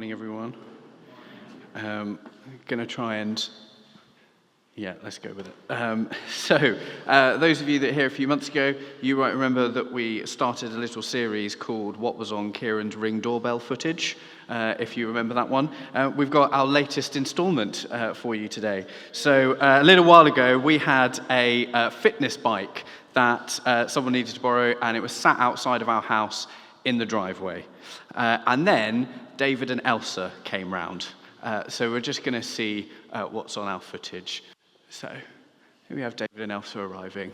Morning, everyone. Going to try and... Yeah, let's go with it. Those of you that were here a few months ago, you might remember that we started a little series called What Was on Kieran's Ring Doorbell Footage, if you remember that one. We've got our latest instalment for you today. So a little while ago, we had a fitness bike that someone needed to borrow, and it was sat outside of our house in the driveway. And then David and Elsa came round. So we're just going to see what's on our footage. So here we have David and Elsa arriving.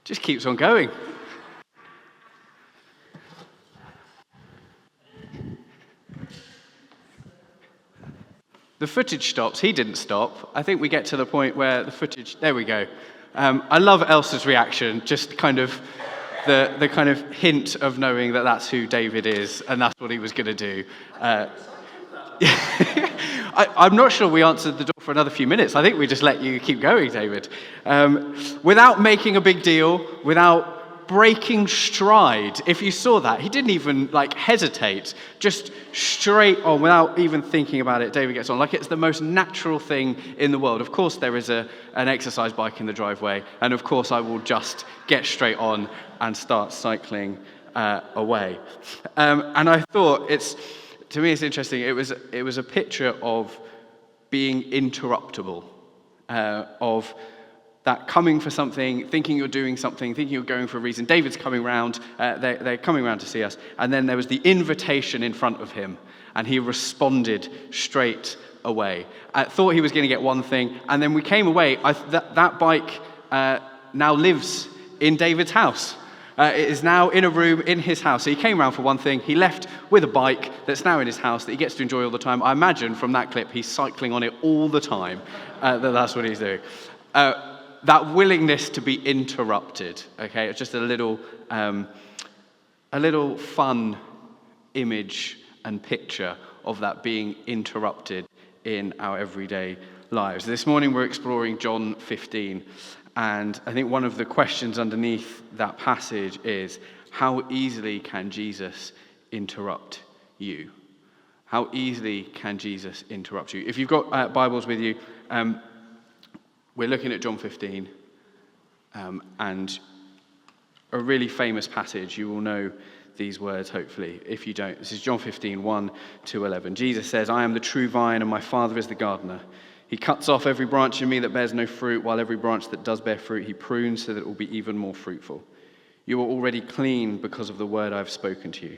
Just keeps on going. The footage stops. He didn't stop. I think we get to the point where the footage... There we go. I love Elsa's reaction, just kind of the kind of hint of knowing that that's who David is, and that's what he was going to do. I'm not sure we answered the door for another few minutes. I think we just let you keep going, David. Without making a big deal, without breaking stride. If you saw that, he didn't even hesitate, just straight on without even thinking about it. David gets on like it's the most natural thing in the world. Of course there is an exercise bike in the driveway, and of course I will just get straight on and start cycling away. And I thought to me it's interesting. It was a picture of being interruptible, of that coming for something, thinking you're doing something, thinking you're going for a reason. David's coming round, they're coming round to see us. And then there was the invitation in front of him, and he responded straight away. I thought he was going to get one thing, and then we came away. That bike now lives in David's house. It is now in a room in his house. So he came round for one thing, he left with a bike that's now in his house that he gets to enjoy all the time. I imagine from that clip he's cycling on it all the time. That's what he's doing. That willingness to be interrupted, okay? It's just a little fun image and picture of that being interrupted in our everyday lives. This morning we're exploring John 15, and I think one of the questions underneath that passage is, how easily can Jesus interrupt you? How easily can Jesus interrupt you? If you've got Bibles with you, we're looking at John 15, and a really famous passage. You will know these words, hopefully. If you don't, this is John 15, 1 to 11. Jesus says, "I am the true vine, and my Father is the gardener. He cuts off every branch in me that bears no fruit, while every branch that does bear fruit he prunes so that it will be even more fruitful. You are already clean because of the word I have spoken to you.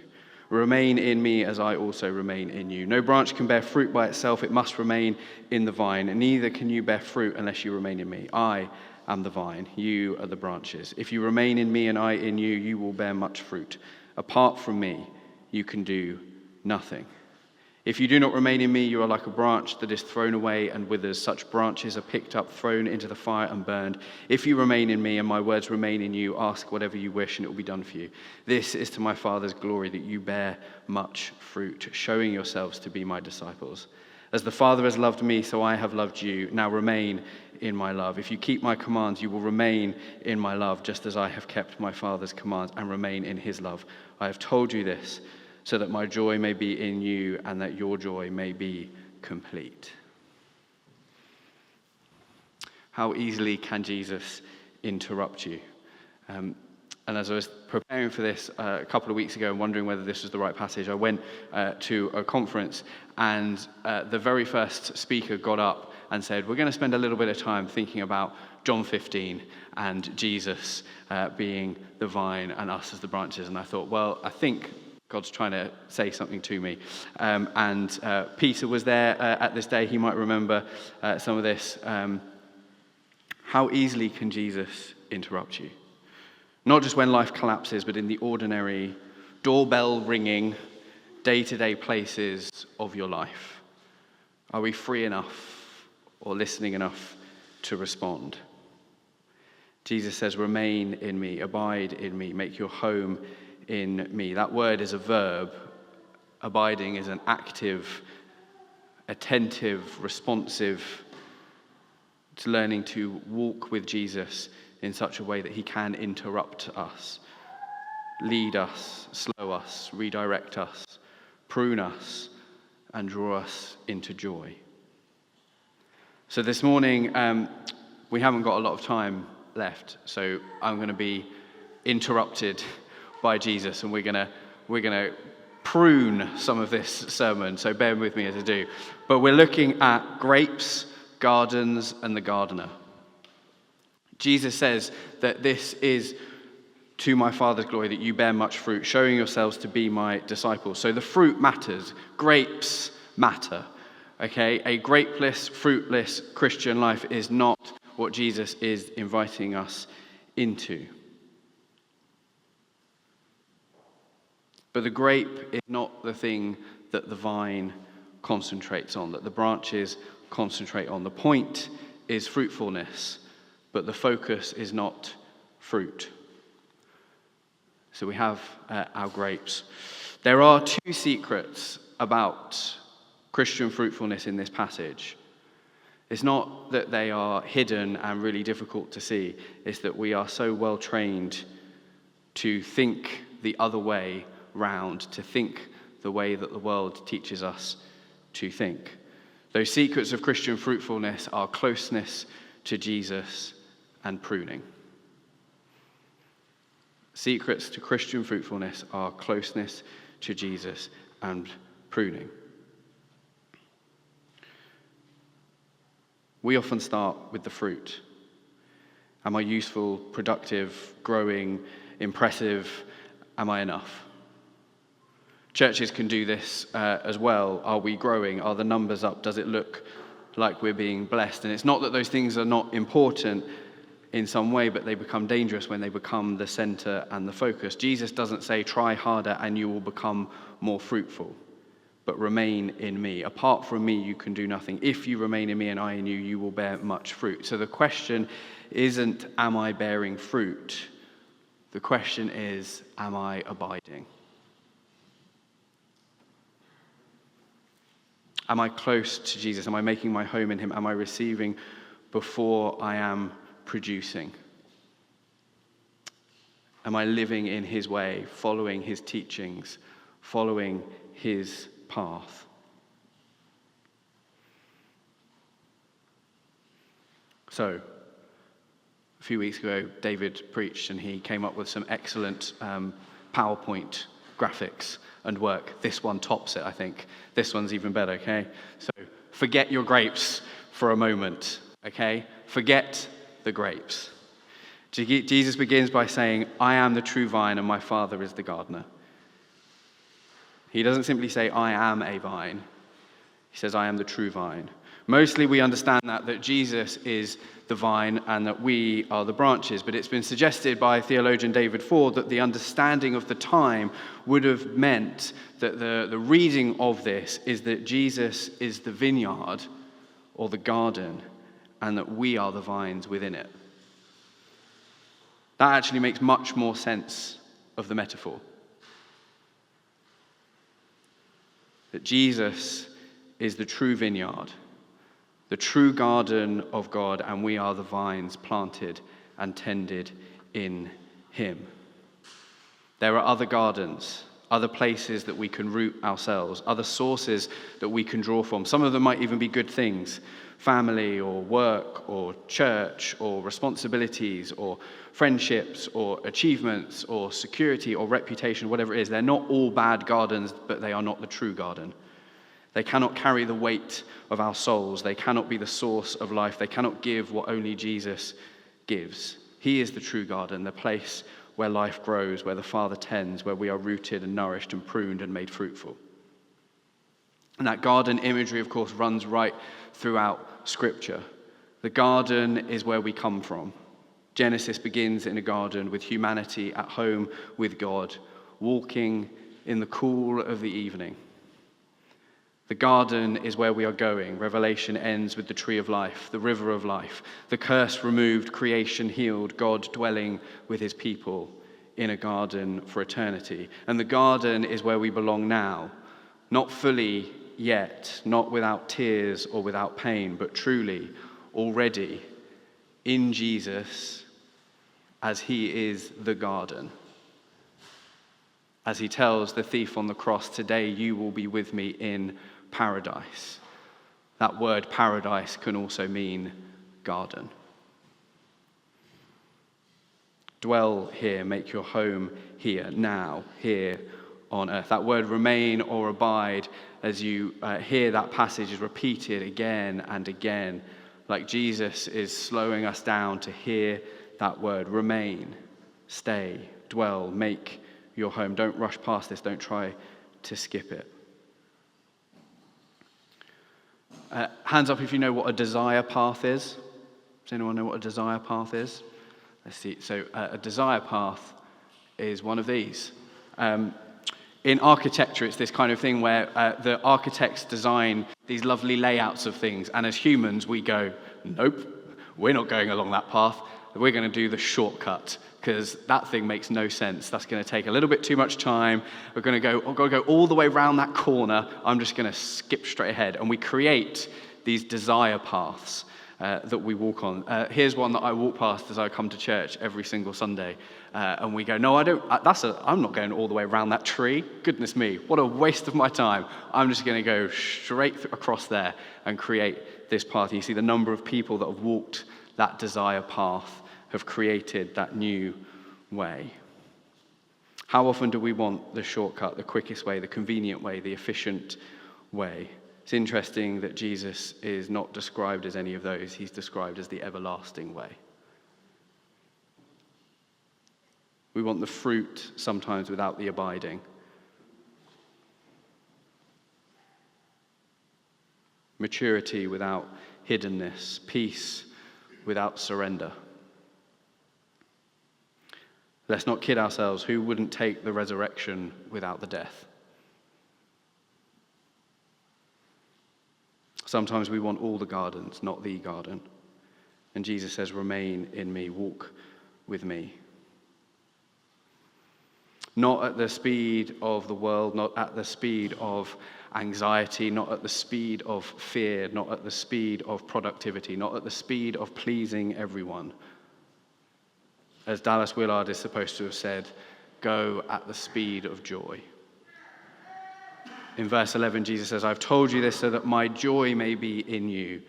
Remain in me as I also remain in you. No branch can bear fruit by itself, it must remain in the vine, and neither can you bear fruit unless you remain in me. I am the vine, you are the branches. If you remain in me and I in you, you will bear much fruit. Apart from me, you can do nothing. If you do not remain in me, you are like a branch that is thrown away and withers. Such branches are picked up, thrown into the fire and burned. If you remain in me and my words remain in you, ask whatever you wish and it will be done for you. This is to my Father's glory that you bear much fruit, showing yourselves to be my disciples. As the Father has loved me, so I have loved you. Now remain in my love. If you keep my commands, you will remain in my love, just as I have kept my Father's commands and remain in his love. I have told you this, so that my joy may be in you and that your joy may be complete." How easily can Jesus interrupt you? And as I was preparing for this a couple of weeks ago and wondering whether this was the right passage, I went to a conference, and the very first speaker got up and said, "We're going to spend a little bit of time thinking about John 15 and Jesus being the vine and us as the branches." And I thought, well, I think God's trying to say something to me. And Peter was there at this day. He might remember some of this. How easily can Jesus interrupt you? Not just when life collapses, but in the ordinary, doorbell ringing, day-to-day places of your life. Are we free enough or listening enough to respond? Jesus says, "Remain in me, abide in me, make your home in me. That word is a verb. Abiding is an active, attentive, responsive to learning to walk with Jesus in such a way that he can interrupt us, lead us, slow us, redirect us, prune us, and draw us into joy. So this morning, we haven't got a lot of time left, so I'm going to be interrupted by Jesus, and we're going to prune some of this sermon, so bear with me as I do. But we're looking at grapes, gardens, and the gardener. Jesus says that this is to my Father's glory, that you bear much fruit, showing yourselves to be my disciples. So the fruit matters. Grapes matter. Okay? A grapeless, fruitless Christian life is not what Jesus is inviting us into. But the grape is not the thing that the vine concentrates on, that the branches concentrate on. The point is fruitfulness, but the focus is not fruit. So we have our grapes. There are two secrets about Christian fruitfulness in this passage. It's not that they are hidden and really difficult to see. It's that we are so well trained to think the other way round, to think the way that the world teaches us to think. Those secrets of Christian fruitfulness are closeness to Jesus and pruning. Secrets to Christian fruitfulness are closeness to Jesus and pruning. We often start with the fruit. Am I useful, productive, growing, impressive? Am I enough? Churches can do this as well. Are we growing? Are the numbers up? Does it look like we're being blessed? And it's not that those things are not important in some way, but they become dangerous when they become the center and the focus. Jesus doesn't say, try harder and you will become more fruitful, but remain in me. Apart from me, you can do nothing. If you remain in me and I in you, you will bear much fruit. So the question isn't, am I bearing fruit? The question is, am I abiding? Am I close to Jesus? Am I making my home in him? Am I receiving before I am producing? Am I living in his way, following his teachings, following his path? So, a few weeks ago, David preached and he came up with some excellent PowerPoint graphics and work. This one tops it, I think. This one's even better, okay? So, forget your grapes for a moment, okay? Forget the grapes. Jesus begins by saying, I am the true vine and my Father is the gardener. He doesn't simply say, I am a vine. He says, I am the true vine. Mostly we understand that Jesus is the vine and that we are the branches, but it's been suggested by theologian David Ford that the understanding of the time would have meant that the reading of this is that Jesus is the vineyard or the garden and that we are the vines within it. That actually makes much more sense of the metaphor. That Jesus is the true vineyard, the true garden of God, and we are the vines planted and tended in him. There are other gardens, other places that we can root ourselves, other sources that we can draw from. Some of them might even be good things, family or work or church or responsibilities or friendships or achievements or security or reputation, whatever it is. They're not all bad gardens, but they are not the true garden. They cannot carry the weight of our souls. They cannot be the source of life. They cannot give what only Jesus gives. He is the true garden, the place where life grows, where the Father tends, where we are rooted and nourished and pruned and made fruitful. And that garden imagery, of course, runs right throughout Scripture. The garden is where we come from. Genesis begins in a garden with humanity at home with God, walking in the cool of the evening. The garden is where we are going. Revelation ends with the tree of life, the river of life, the curse removed, creation healed, God dwelling with his people in a garden for eternity. And the garden is where we belong now, not fully yet, not without tears or without pain, but truly, already, in Jesus, as he is the garden. As he tells the thief on the cross, today you will be with me in paradise. That word paradise can also mean garden. Dwell here, make your home here, now, here on earth. That word remain or abide, as you hear that passage, is repeated again and again, like Jesus is slowing us down to hear that word. Remain, stay, dwell, make your home. Don't rush past this. Don't try to skip it. Hands up if you know what a desire path is. Does anyone know what a desire path is? Let's see. So a desire path is one of these. In architecture, it's this kind of thing where the architects design these lovely layouts of things, and as humans, we go, nope, we're not going along that path. We're going to do the shortcut, because that thing makes no sense. That's going to take a little bit too much time. We're going to go all the way around that corner. I'm just going to skip straight ahead. And we create these desire paths that we walk on. Here's one that I walk past as I come to church every single Sunday. And we go, no, I'm not going all the way around that tree. Goodness me, what a waste of my time. I'm just going to go straight across there and create this path. You see the number of people that have walked that desire path have created that new way. How often do we want the shortcut, the quickest way, the convenient way, the efficient way? It's interesting that Jesus is not described as any of those. He's described as the everlasting way. We want the fruit sometimes without the abiding. Maturity without hiddenness. Peace without surrender. Let's not kid ourselves. Who wouldn't take the resurrection without the death? Sometimes we want all the gardens, not the garden. And Jesus says, remain in me, walk with me. Not at the speed of the world, not at the speed of anxiety, not at the speed of fear, not at the speed of productivity, not at the speed of pleasing everyone. As Dallas Willard is supposed to have said, go at the speed of joy. In verse 11, Jesus says, I've told you this so that my joy may be in you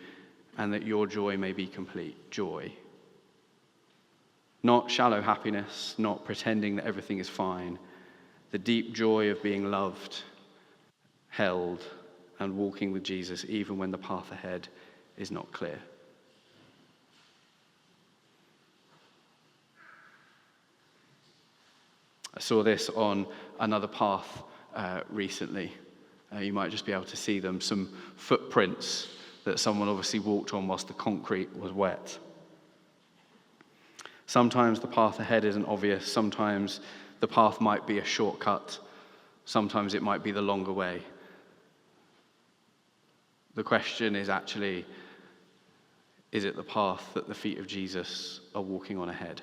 and that your joy may be complete. Joy. Not shallow happiness, not pretending that everything is fine. The deep joy of being loved, held, and walking with Jesus even when the path ahead is not clear. I saw this on another path recently. You might just be able to see them, some footprints that someone obviously walked on whilst the concrete was wet. Sometimes the path ahead isn't obvious. Sometimes the path might be a shortcut. Sometimes it might be the longer way. The question is actually, is it the path that the feet of Jesus are walking on ahead?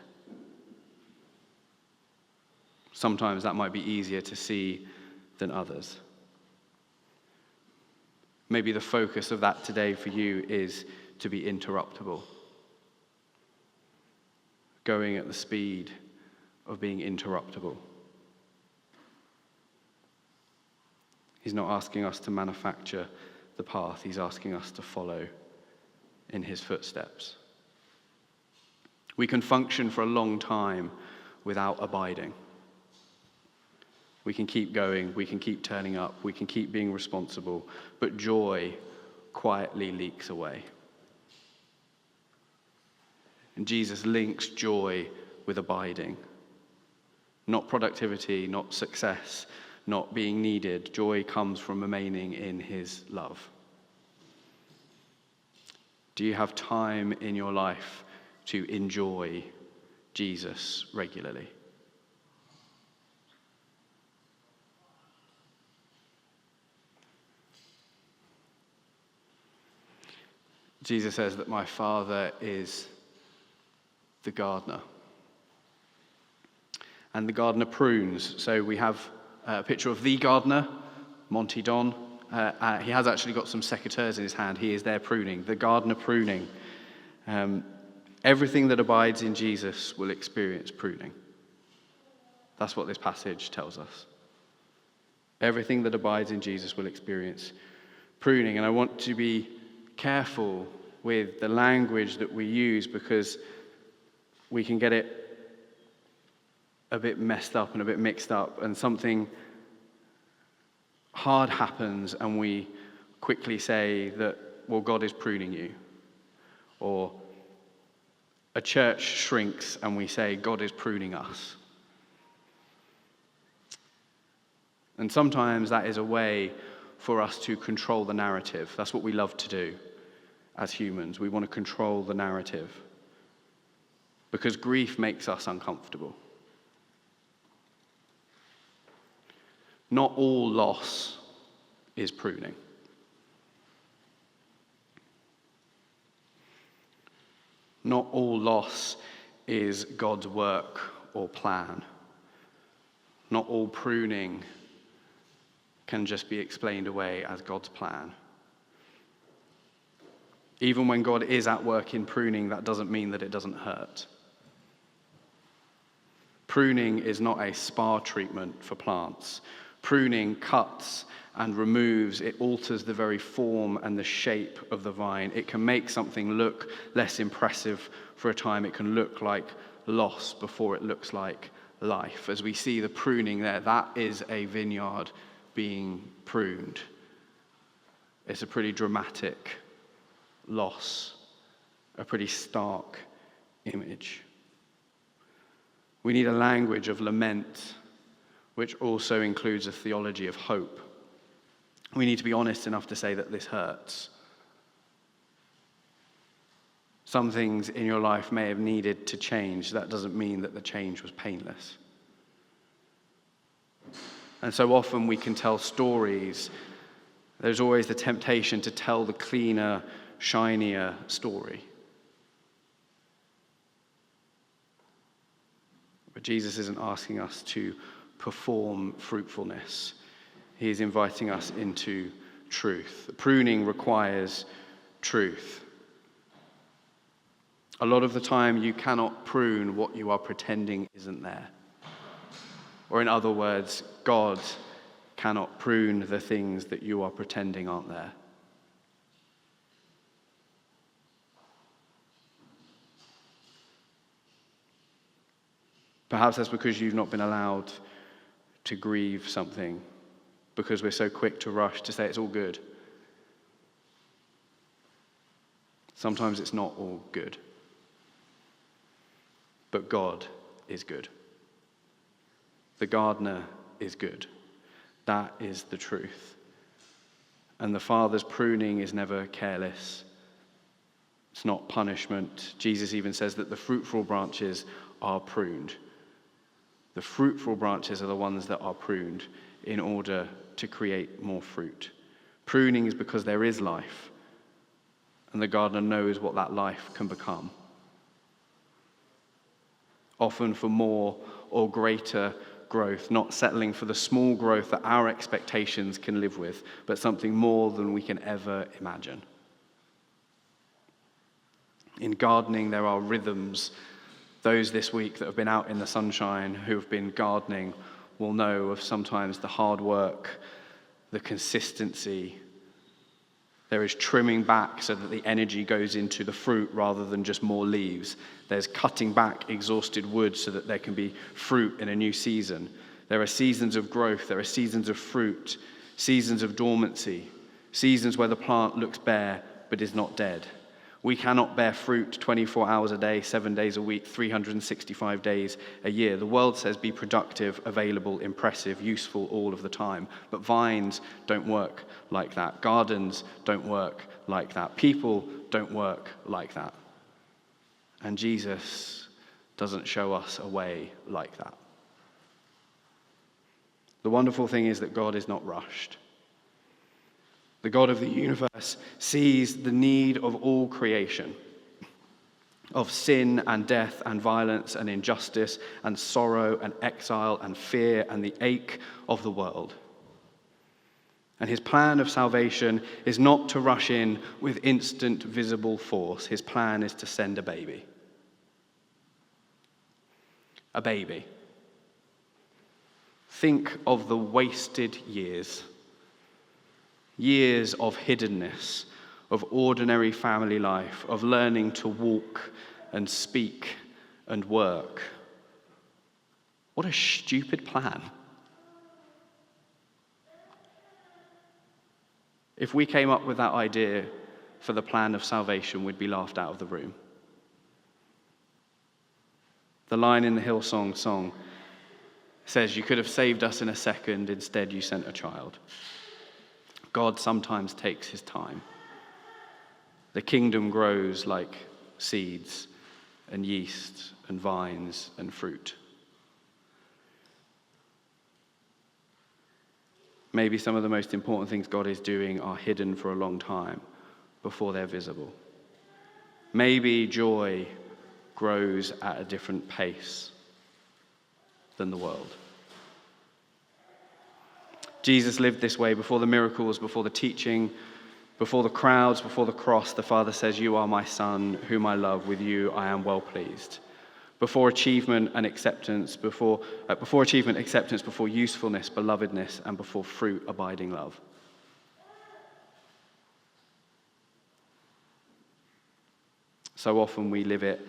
Sometimes that might be easier to see than others. Maybe the focus of that today for you is to be interruptible. Going at the speed of being interruptible. He's not asking us to manufacture the path. He's asking us to follow in his footsteps. We can function for a long time without abiding. We can keep going, we can keep turning up, we can keep being responsible, but joy quietly leaks away. And Jesus links joy with abiding. Not productivity, not success, not being needed. Joy comes from remaining in his love. Do you have time in your life to enjoy Jesus regularly? Jesus says that my Father is the gardener. And the gardener prunes. So we have a picture of the gardener, Monty Don. He has actually got some secateurs in his hand. He is there pruning, the gardener pruning. Everything that abides in Jesus will experience pruning. That's what this passage tells us. Everything that abides in Jesus will experience pruning. And I want to be careful with the language that we use, because we can get it a bit messed up and a bit mixed up, and something hard happens and we quickly say that, well, God is pruning you. Or a church shrinks and we say, God is pruning us. And sometimes that is a way for us to control the narrative. That's what we love to do as humans. We want to control the narrative because grief makes us uncomfortable. Not all loss is pruning. Not all loss is God's work or plan. Not all pruning can just be explained away as God's plan. Even when God is at work in pruning, that doesn't mean that it doesn't hurt. Pruning is not a spa treatment for plants. Pruning cuts and removes, it alters the very form and the shape of the vine. It can make something look less impressive for a time. It can look like loss before it looks like life. As we see the pruning there, that is a vineyard being pruned. It's a pretty dramatic loss, a pretty stark image. We need a language of lament, which also includes a theology of hope. We need to be honest enough to say that this hurts. Some things in your life may have needed to change. That doesn't mean that the change was painless. And so often we can tell stories. There's always the temptation to tell the cleaner, shinier story. But Jesus isn't asking us to perform fruitfulness. He is inviting us into truth. Pruning requires truth. A lot of the time, you cannot prune what you are pretending isn't there. Or in other words, God cannot prune the things that you are pretending aren't there. Perhaps that's because you've not been allowed to grieve something, because we're so quick to rush to say it's all good. Sometimes it's not all good. But God is good. The gardener is good. That is the truth. And the Father's pruning is never careless. It's not punishment. Jesus even says that the fruitful branches are pruned. The fruitful branches are the ones that are pruned in order to create more fruit. Pruning is because there is life, and the gardener knows what that life can become. Often for more or greater growth, not settling for the small growth that our expectations can live with, but something more than we can ever imagine. In gardening, there are rhythms. Those this week that have been out in the sunshine, who have been gardening, will know of sometimes the hard work, the consistency. There is trimming back so that the energy goes into the fruit rather than just more leaves. There's cutting back exhausted wood so that there can be fruit in a new season. There are seasons of growth, there are seasons of fruit, seasons of dormancy, seasons where the plant looks bare but is not dead. We cannot bear fruit 24 hours a day, 7 days a week, 365 days a year. The world says be productive, available, impressive, useful all of the time. But vines don't work like that. Gardens don't work like that. People don't work like that. And Jesus doesn't show us a way like that. The wonderful thing is that God is not rushed. The God of the universe sees the need of all creation. of sin and death and violence and injustice and sorrow and exile and fear and the ache of the world. And his plan of salvation is not to rush in with instant visible force. His plan is to send a baby. A baby. Think of the wasted years. Years of hiddenness, of ordinary family life, of learning to walk and speak and work. What a stupid plan. If we came up with that idea for the plan of salvation, we'd be laughed out of the room. The line in the Hillsong song says, "You could have saved us in a second, instead you sent a child." God sometimes takes his time. The kingdom grows like seeds and yeast and vines and fruit. Maybe some of the most important things God is doing are hidden for a long time before they're visible. Maybe joy grows at a different pace than the world. Jesus lived this way before the miracles, before the teaching, before the crowds, before the cross. The Father says, "You are my Son, whom I love. With you I am well pleased." Before achievement and acceptance, before usefulness, belovedness, and before fruit, abiding love. So often we live it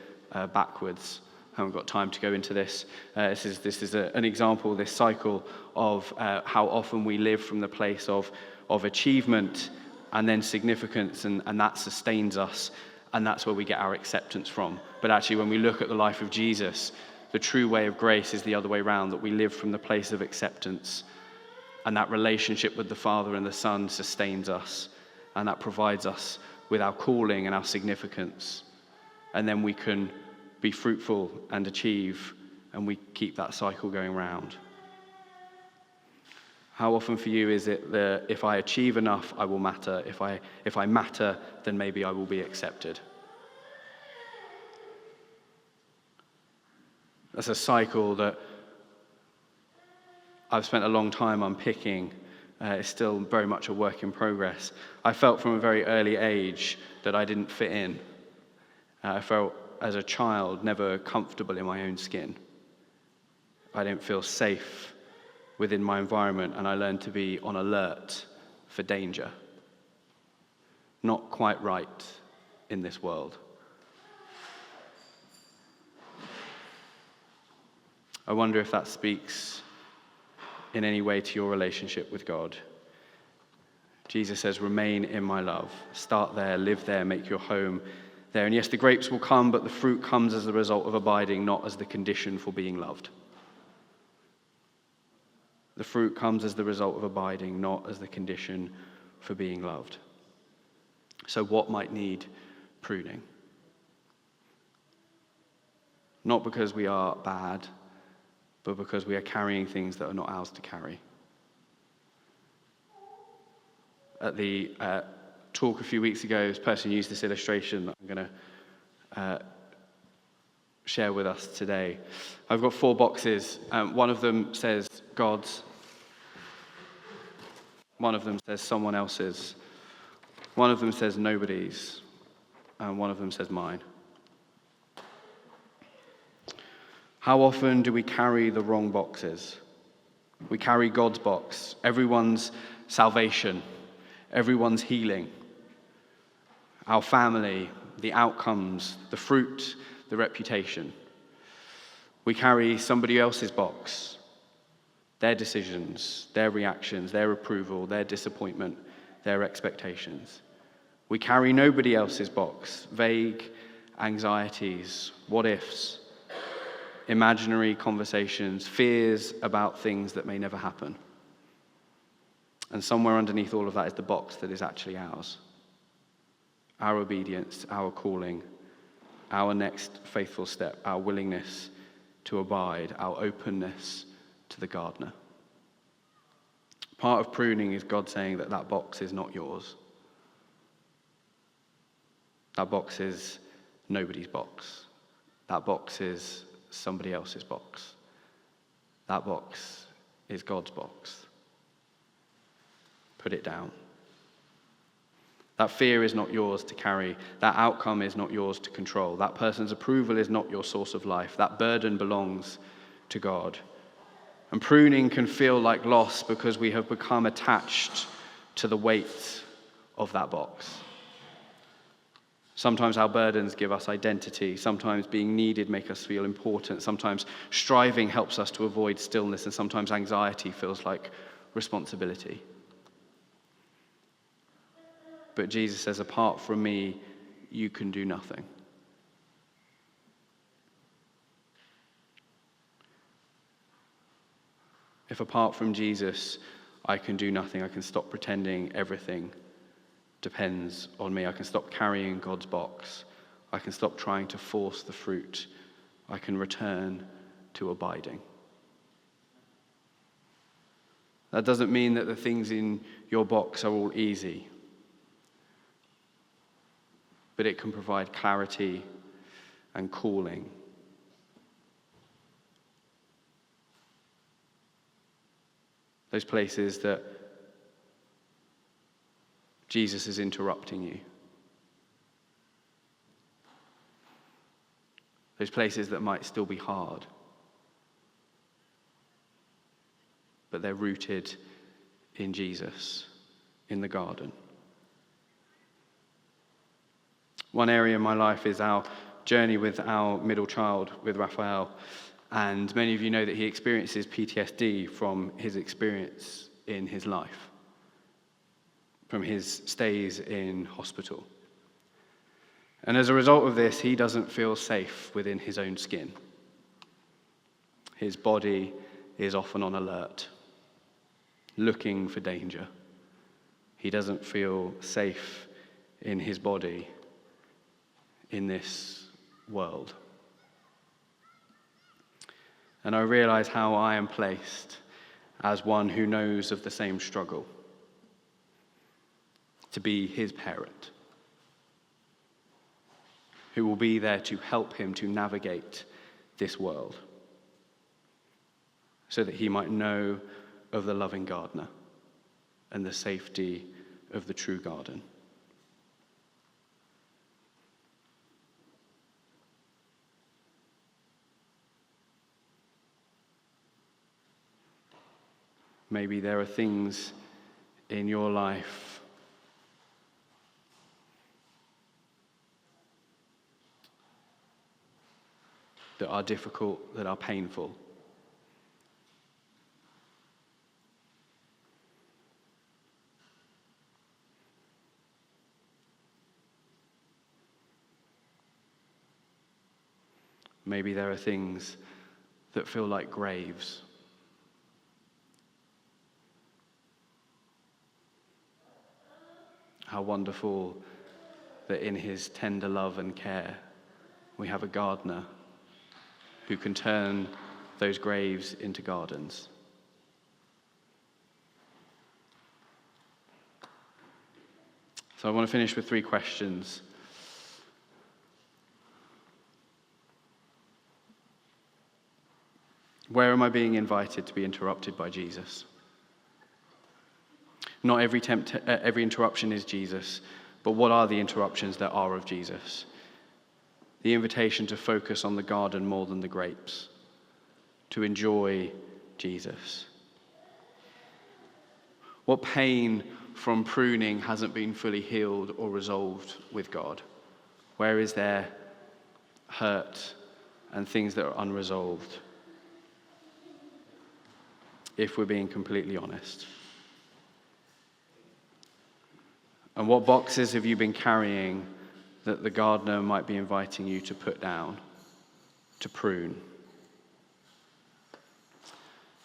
backwards. I haven't got time to go into this. This is an example, this cycle of how often we live from the place of achievement and then significance, and that sustains us, and that's where we get our acceptance from. But actually, when we look at the life of Jesus, the true way of grace is the other way around, that we live from the place of acceptance, and that relationship with the Father and the Son sustains us, and that provides us with our calling and our significance. And then we can be fruitful and achieve, and we keep that cycle going round. How often for you is it that if I achieve enough, I will matter? If I matter, then maybe I will be accepted? That's a cycle that I've spent a long time unpicking. It's still very much a work in progress. I felt from a very early age that I didn't fit in. I felt as a child never comfortable in my own skin. I didn't feel safe within my environment, and I learned to be on alert for danger. Not quite right in this world. I wonder if that speaks in any way to your relationship with God. Jesus says, "Remain in my love." Start there, live there, make your home there. And yes, the grapes will come, but the fruit comes as the result of abiding, not as the condition for being loved. The fruit comes as the result of abiding, not as the condition for being loved. So what might need pruning? Not because we are bad, but because we are carrying things that are not ours to carry. At the talk a few weeks ago, this person used this illustration that I'm going to share with us today. I've got 4 boxes. One of them says God's. One of them says someone else's. One of them says nobody's. And one of them says mine. How often do we carry the wrong boxes? We carry God's box, everyone's salvation, everyone's healing, our family, the outcomes, the fruit, the reputation. We carry somebody else's box, their decisions, their reactions, their approval, their disappointment, their expectations. We carry nobody else's box, vague anxieties, what ifs, imaginary conversations, fears about things that may never happen. And somewhere underneath all of that is the box that is actually ours. Our obedience, our calling, our next faithful step, our willingness to abide, our openness to the gardener. Part of pruning is God saying that that box is not yours. That box is nobody's box. That box is somebody else's box. That box is God's box. Put it down. That fear is not yours to carry. That outcome is not yours to control. That person's approval is not your source of life. That burden belongs to God. And pruning can feel like loss because we have become attached to the weight of that box. Sometimes our burdens give us identity. Sometimes being needed make us feel important. Sometimes striving helps us to avoid stillness. And sometimes anxiety feels like responsibility. But Jesus says, apart from me, you can do nothing. If apart from Jesus, I can do nothing, I can stop pretending everything depends on me. I can stop carrying God's box. I can stop trying to force the fruit. I can return to abiding. That doesn't mean that the things in your box are all easy, but it can provide clarity and calling. Those places that Jesus is interrupting you. Those places that might still be hard, but they're rooted in Jesus, in the garden. One area in my life is our journey with our middle child, with Raphael. And many of you know that he experiences PTSD from his experience in his life, from his stays in hospital. And as a result of this, he doesn't feel safe within his own skin. His body is often on alert, looking for danger. He doesn't feel safe in his body in this world. And I realize how I am placed as one who knows of the same struggle, to be his parent, who will be there to help him to navigate this world, so that he might know of the loving gardener and the safety of the true garden. Maybe there are things in your life that are difficult, that are painful. Maybe there are things that feel like graves. How wonderful that in his tender love and care, we have a gardener who can turn those graves into gardens. So I want to finish with 3 questions. Where am I being invited to be interrupted by Jesus? Not every interruption is Jesus, but what are the interruptions that are of Jesus? The invitation to focus on the garden more than the grapes, to enjoy Jesus. What pain from pruning hasn't been fully healed or resolved with God? Where is there hurt and things that are unresolved? If we're being completely honest. And what boxes have you been carrying that the gardener might be inviting you to put down, to prune?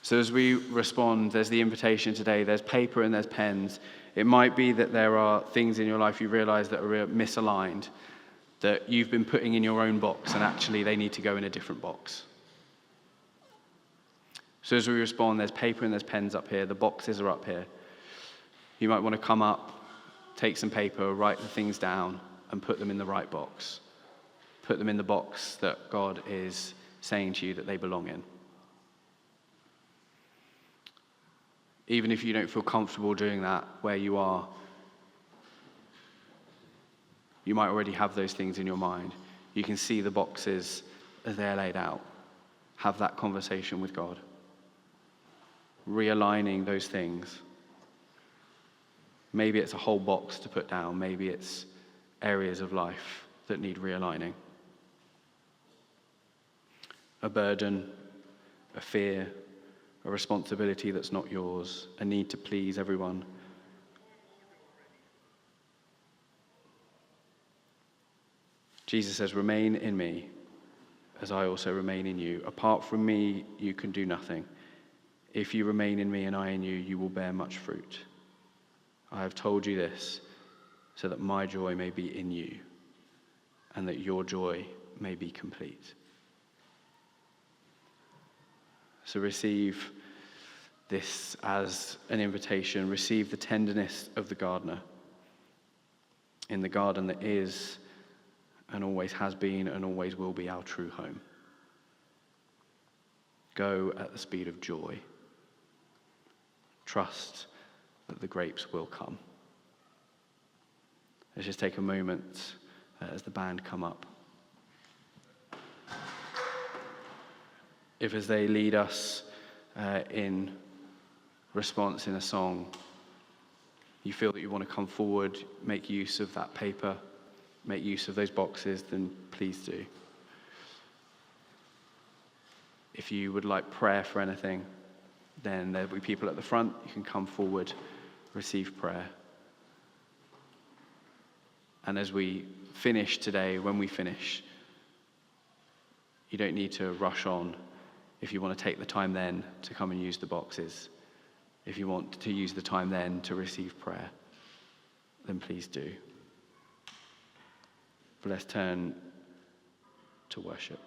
So as we respond, there's the invitation today, there's paper and there's pens. It might be that there are things in your life you realize that are misaligned, that you've been putting in your own box and actually they need to go in a different box. So as we respond, there's paper and there's pens up here, the boxes are up here. You might want to come up, take some paper, write the things down, and put them in the right box. Put them in the box that God is saying to you that they belong in. Even if you don't feel comfortable doing that where you are, you might already have those things in your mind. You can see the boxes as they're laid out. Have that conversation with God. Realigning those things. Maybe it's a whole box to put down. Maybe it's areas of life that need realigning. A burden, a fear, a responsibility that's not yours, a need to please everyone. Jesus says, "Remain in me, as I also remain in you. Apart from me, you can do nothing. If you remain in me and I in you, you will bear much fruit. I have told you this, so that my joy may be in you, and that your joy may be complete." So receive this as an invitation. Receive the tenderness of the gardener in the garden that is and always has been and always will be our true home. Go at the speed of joy. Trust that the grapes will come. Let's just take a moment as the band come up. If as they lead us in response in a song, you feel that you want to come forward, make use of that paper, make use of those boxes, then please do. If you would like prayer for anything, then there'll be people at the front. You can come forward, receive prayer. And as we finish today, when we finish, you don't need to rush on. If you want to take the time then to come and use the boxes, if you want to use the time then to receive prayer, then please do. But let's turn to worship.